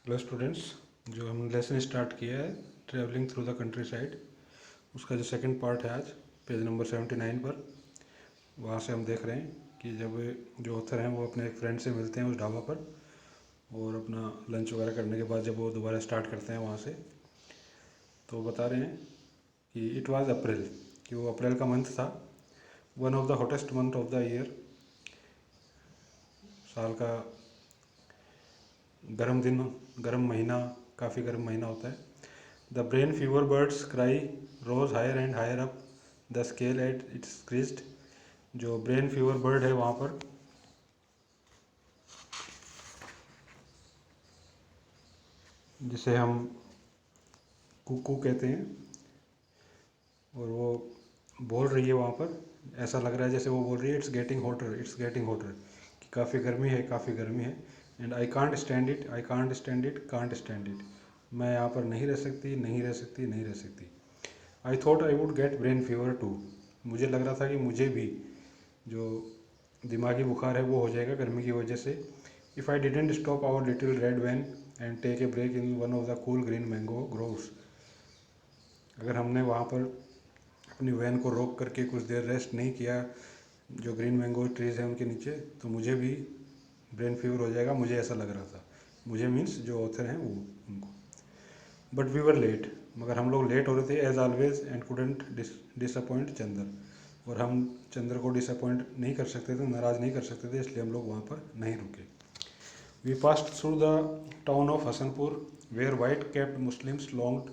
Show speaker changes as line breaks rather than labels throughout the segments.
Hello students, जो हमने lesson start किया है travelling through the country side, उसका जो सेकंड पार्ट है आज पेज नंबर 79 पर। वहाँ से हम देख रहे हैं कि जब जो ऑथर हैं वो अपने एक फ्रेंड से मिलते हैं उस ढाबा पर, और अपना लंच वगैरह करने के बाद जब वो दोबारा स्टार्ट करते हैं वहाँ से, तो बता रहे हैं कि इट वाज अप्रैल, कि वो अप्रैल का मंथ था, one of the hottest month of the year, साल का गर्म दिन, गर्म महीना, काफ़ी गर्म महीना होता है। The brain fever birds cry rose higher and higher up the scale at its crest. जो ब्रेन फीवर बर्ड है वहाँ पर, जिसे हम कुकू कहते हैं, और वो बोल रही है वहाँ पर, ऐसा लग रहा है जैसे वो बोल रही है it's getting voter, it's getting voter, कि काफ़ी गर्मी है, काफ़ी गर्मी है। And I can't stand it, I can't stand it, can't stand it, मैं यहाँ पर नहीं रह सकती, नहीं रह सकती, नहीं रह सकती। I thought I would get brain fever too, मुझे लग रहा था कि मुझे भी जो दिमागी बुखार है वो हो जाएगा गर्मी की वजह से। If I didn't stop our little red van and take a break in one of the cool green mango groves, अगर हमने वहाँ पर अपनी वैन को रोक करके कुछ देर रेस्ट नहीं किया जो ग्रीन मैंगो ट्रीज़ हैं उनके नीचे, तो मुझे भी ब्रेन फीवर हो जाएगा, मुझे ऐसा लग रहा था। मुझे मीन्स जो ऑथर हैं वो, उनको। बट वी वर लेट, मगर हम लोग लेट हो रहे थे as always, and couldn't disappoint Chander, और हम चंद्र को डिसअपॉइंट नहीं कर सकते थे, नाराज़ नहीं कर सकते थे, इसलिए हम लोग वहाँ पर नहीं रुके। We passed through the town of Hasanpur where white capped Muslims lounged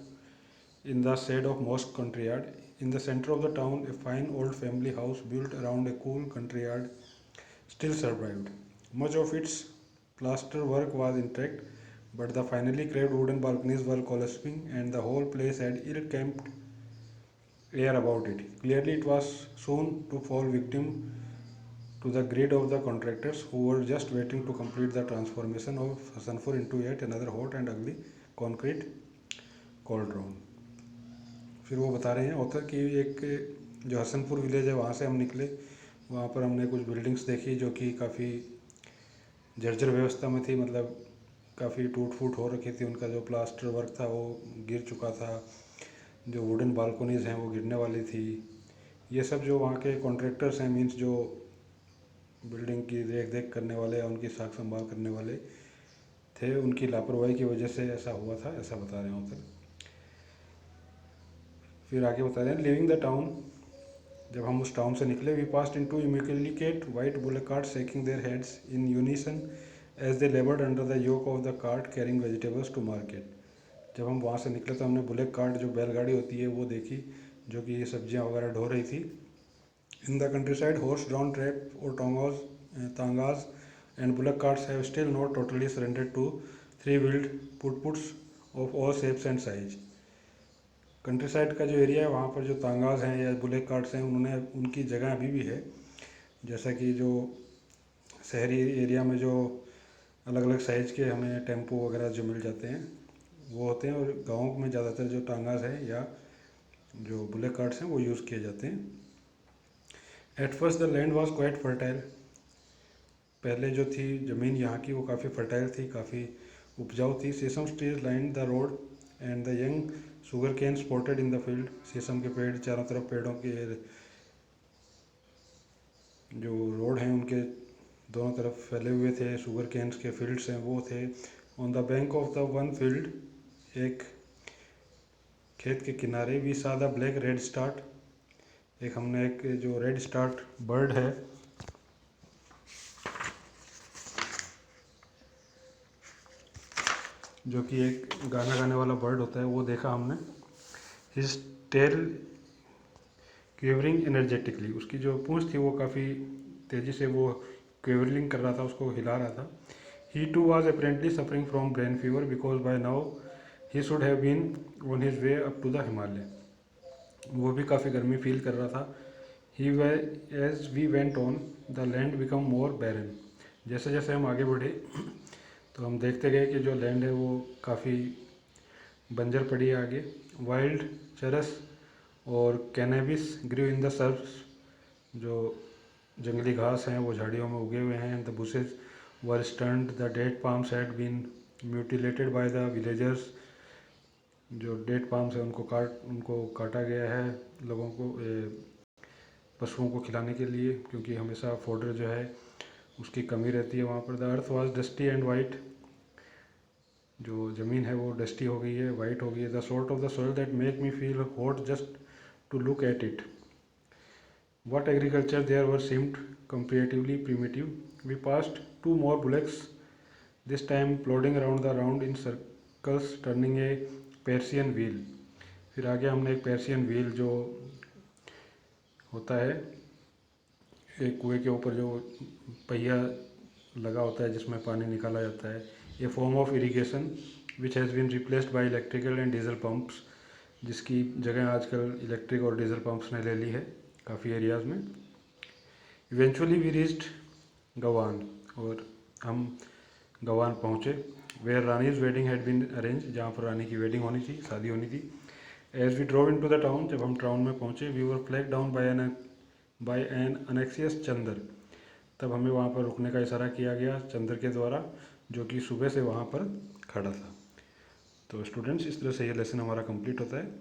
in the shade of mosque country yard. In the center of the town, a fine old family house built around a cool country yard still survived. Much of its plaster work was intact, but the finely carved wooden balconies were collapsing, and the whole place had ill-kept air about it. Clearly, it was soon to fall victim to the greed of the contractors who were just waiting to complete the transformation of Hasanpur into yet another hot and ugly concrete cauldron. फिर वो बता रहे हैं author कि एक जो Hasanpur village है वहाँ से हम निकले, वहाँ पर हमने कुछ बिल्डिंग्स देखी जो कि काफ़ी जर्जर व्यवस्था में थी, मतलब काफ़ी टूट फूट हो रखी थी, उनका जो प्लास्टर वर्क था वो गिर चुका था, जो वुडन बालकोनीज़ हैं वो गिरने वाली थी। ये सब जो वहाँ के कॉन्ट्रैक्टर्स हैं, मीन्स जो बिल्डिंग की देख देख करने वाले या उनकी साख संभाल करने वाले थे, उनकी लापरवाही की वजह से ऐसा हुआ था, ऐसा बता रहे हैं ऑथर। फिर आगे बता रहे हैं लिविंग द टाउन, जब हम उस टाउन से निकले, we passed in two immaculate white bullock cart shaking their heads in unison as they laboured under the yoke of the cart carrying vegetables to market. जब हम वहाँ से निकले तो हमने बुलेट कार्ट, जो बैलगाड़ी होती है, वो देखी, जो कि ये सब्जियाँ वगैरह ढो रही थी। In the countryside horse drawn trap और tongas and bullock carts have still not totally surrendered to three wheeled putputs of all shapes and size. Countryside का जो एरिया है वहाँ पर जो तांगाज हैं या बुलेट कार्ट्स हैं, उन्होंने उनकी जगह अभी भी है, जैसा कि जो शहरी एरिया में जो अलग अलग साइज़ के हमें टेम्पो वगैरह जो मिल जाते हैं वो होते हैं, और गाँव में ज़्यादातर जो तांगाज है या जो बुलेट कार्ट्स हैं वो यूज़ किए जाते हैं। At first the land was quite fertile, पहले जो थी ज़मीन यहाँ की वो काफ़ी फर्टाइल थी, काफ़ी उपजाऊ थी। सेसम trees line the road and the young sugar cane spotted in the field, शीशम के पेड़ चारों तरफ, पेड़ों के जो रोड हैं उनके दोनों तरफ फैले हुए थे, शुगर कैन्स के फील्ड्स हैं वो थे। On the bank of the one field, एक खेत के किनारे, we saw the black red start, एक हमने एक जो रेड स्टार्ट बर्ड है जो कि एक गाना गाने वाला बर्ड होता है, वो देखा हमने। हिज टेल क्वेवरिंग एनर्जेटिकली, उसकी जो पूंछ थी वो काफ़ी तेज़ी से वो क्वेवरिंग कर रहा था, उसको हिला रहा था। He too was apparently suffering from brain fever because by now he should have been on his way up to the Himalaya, वो भी काफ़ी गर्मी फील कर रहा था। He way as we went on the land become more barren, जैसे जैसे हम आगे बढ़े तो हम देखते गए कि जो लैंड है वो काफ़ी बंजर पड़ी है आगे। वाइल्ड चरस और cannabis grew in the surfs, जो जंगली घास हैं वो झाड़ियों में उगे हुए हैं। The bushes were stunted, the dead palms had been mutilated by the villagers. जो डेट पाम्स है उनको काटा गया है लोगों को, पशुओं को खिलाने के लिए, क्योंकि हमेशा फोडर जो है उसकी कमी रहती है वहाँ पर। The earth was dusty and white. जो ज़मीन है वो डस्टी हो गई है, वाइट हो गई है। The sort of the soil that make me feel hot just to look at it. What agriculture there was seemed comparatively primitive. We passed two more bullocks, this time plodding around the round in circles, turning a Persian wheel. फिर आगे हमने एक Persian wheel जो होता है एक कुएं के ऊपर जो पहिया लगा होता है जिसमें पानी निकाला जाता है, a form of irrigation which has been replaced by electrical and diesel pumps, जिसकी जगह आजकल इलेक्ट्रिक और डीजल पंप्स ने ले ली है काफ़ी एरियाज़ में। इवेंचुअली वी रीच्ड गवान, और हम गवान पहुँचे। Where Rani's wedding had been arranged, जहाँ पर रानी की वेडिंग होनी थी, शादी होनी थी। As we drove in to the town, जब हम टाउन में पहुँचे, we were flag down by an anxious Chander. तब हमें वहाँ पर रुकने का इशारा किया गया चंदर के द्वारा, जो कि सुबह से वहाँ पर खड़ा था। तो स्टूडेंट्स, इस तरह से ये लेसन हमारा कंप्लीट होता है।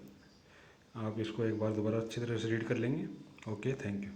आप इसको एक बार दोबारा अच्छी तरह से रीड कर लेंगे। Okay, thank you.